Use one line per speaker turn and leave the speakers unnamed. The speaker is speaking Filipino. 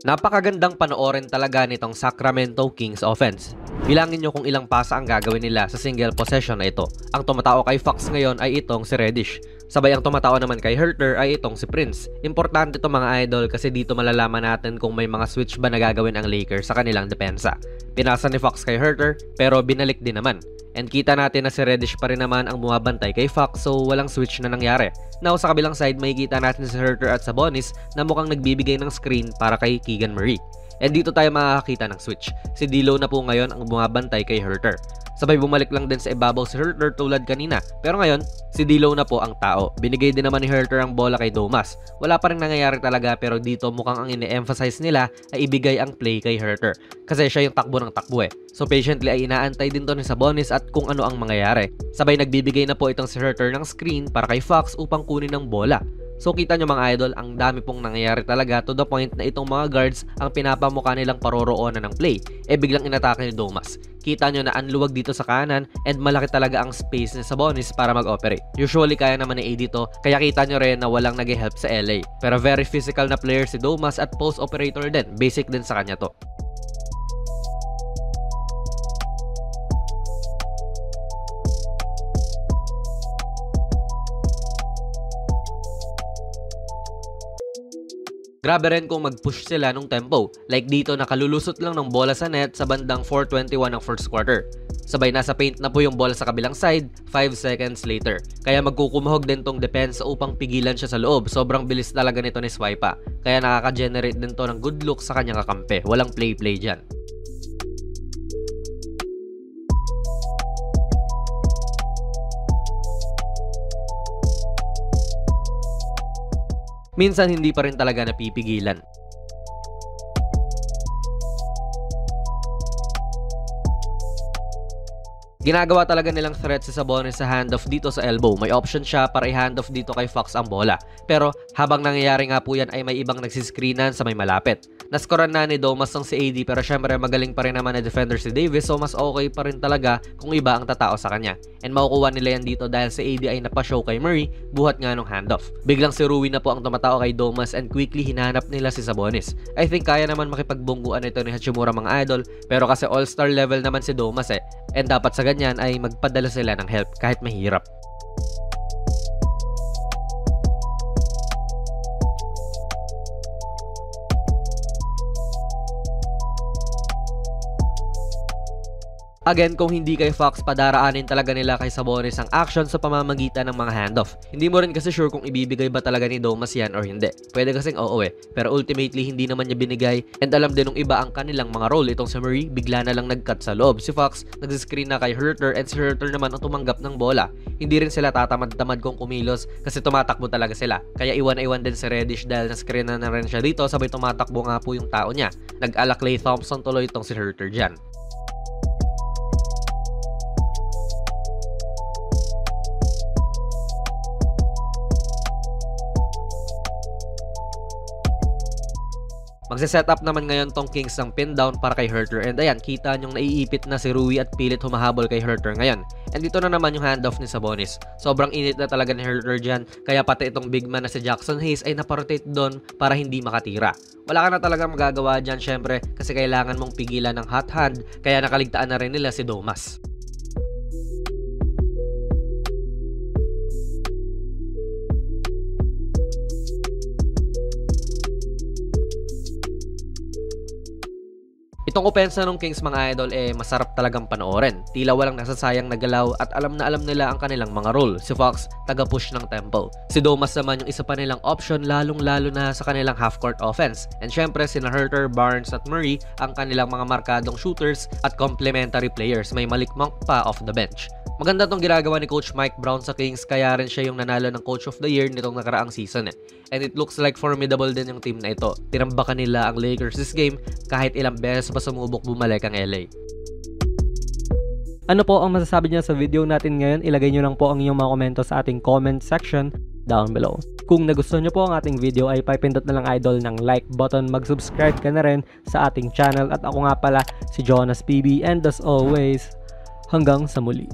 Napakagandang panoorin talaga nitong Sacramento Kings offense. Bilangin nyo kung ilang pasa ang gagawin nila sa single possession na ito. Ang tumatao kay Fox ngayon ay itong si Reddish. Sabay ang tumatao naman kay Huerter ay itong si Prince. Importante ito mga idol kasi dito malalaman natin kung may mga switch ba na gagawin ang Lakers sa kanilang depensa. Pinasa ni Fox kay Huerter pero binalik din naman. And kita natin na si Reddish pa rin naman ang bumabantay kay Fox so walang switch na nangyari. Now sa kabilang side makikita natin si Huerter at Sabonis na mukhang nagbibigay ng screen para kay Keegan Murray. And dito tayo makakakita ng switch. Si D'Lo na po ngayon ang bumabantay kay Huerter. Sabay bumalik lang din sa ibabaw si Huerter tulad kanina. Pero ngayon, si D'Lo na po ang tao. Binigay din naman ni Huerter ang bola kay Domas. Wala pa rin nangyayari talaga pero dito mukhang ang ine-emphasize nila ay ibigay ang play kay Huerter. Kasi siya yung takbo ng takbo eh. So patiently ay inaantay din to ni Sabonis at kung ano ang mangyayari. Sabay nagbibigay na po itong si Huerter ng screen para kay Fox upang kunin ng bola. So kita nyo mga idol, ang dami pong nangyayari talaga to the point na itong mga guards ang pinapamukha nilang paroroonan ng play. Biglang inatake ni Domas. Kita nyo na anluwag dito sa kanan and malaki talaga ang space ni Sabonis para mag-operate. Usually kaya naman ni AD to, kaya kita nyo rin na walang nag-help sa LA. Pero very physical na player si Domas at post operator din. Basic din sa kanya to. Grabe rin kung mag-push sila nung tempo. Like dito nakalulusot lang ng bola sa net sa bandang 4:21 ng first quarter. Sabay nasa paint na po yung bola sa kabilang side 5 seconds later. Kaya magkukumahog din tong depensa upang pigilan siya sa loob. Sobrang bilis talaga nito ni Swipa. Kaya nakaka-generate din to ng good look sa kanyang kakampi. Walang play-play dyan. Minsan hindi pa rin talaga napipigilan. Ginagawa talaga nilang threat si Sabonis sa handoff dito sa elbow. May option siya para i-handoff dito kay Fox ang bola. Pero habang nangyayari nga po yan ay may ibang nagsiscreenan sa may malapit. Naskoran na ni Domas ng si AD pero syempre magaling pa rin naman na defender si Davis so mas okay pa rin talaga kung iba ang tatao sa kanya. And makukuha nila yan dito dahil si AD ay napashow kay Murray buhat nga nung handoff. Biglang si Rui na po ang tumatao kay Domas and quickly hinanap nila si Sabonis. I think kaya naman makipagbungguan ito ni Hachimura mga idol pero kasi all-star level naman si Domas eh. And dapat sa ganyan ay magpadala sila ng help kahit mahirap. Again, kung hindi kay Fox, padaraanin talaga nila kay Sabonis ang action sa pamamagitan ng mga handoff. Hindi mo rin kasi sure kung ibibigay ba talaga ni Domas yan or hindi. Pwede kasing oo eh, pero ultimately hindi naman niya binigay and alam din ng iba ang kanilang mga role. Itong si Murray, bigla na lang nag-cut sa loob. Si Fox, nagsiscreen na kay Huerter and si Huerter naman ang tumanggap ng bola. Hindi rin sila tatamad-tamad kung kumilos kasi tumatakbo talaga sila. Kaya iwan din si Reddish dahil na-screen na rin siya dito sabay tumatakbo nga po yung tao niya. Nag-ala Klay Thompson tuloy itong si Huerter dyan. Magse-set up naman ngayon tong Kings ng pin down para kay Huerter and ayan, kita nyong naiipit na si Rui at pilit humahabol kay Huerter ngayon. And dito na naman yung handoff ni Sabonis. Sobrang init na talaga ni Huerter dyan, kaya pati itong big man na si Jackson Hayes ay naparotate doon para hindi makatira. Wala ka na talagang magagawa dyan syempre kasi kailangan mong pigilan ng hot hand, kaya nakaligtaan na rin nila si Domas. Itong opensa ng Kings mga idol masarap talagang panoorin. Tila walang nasasayang na galaw at alam na alam nila ang kanilang mga role. Si Fox, taga-push ng tempo. Si Domas naman yung isa pa nilang option lalong-lalo na sa kanilang half-court offense. And syempre sina Huerter, Barnes at Murray ang kanilang mga markadong shooters at complementary players. May Malik Monk pa off the bench. Maganda tong ginagawa ni Coach Mike Brown sa Kings kaya rin siya yung nanalo ng Coach of the Year nitong nakaraang season eh. And it looks like formidable din yung team na ito. Tinambakan nila ang Lakers this game kahit ilang beses pa sumubok bumalik ang LA.
Ano po ang masasabi niyo sa video natin ngayon? Ilagay niyo lang po ang inyong mga komento sa ating comment section down below. Kung nagustuhan niyo po ang ating video ay pipindot na lang idol ng like button, mag-subscribe ka na rin sa ating channel at ako nga pala si Jonas PB and as always, hanggang sa muli.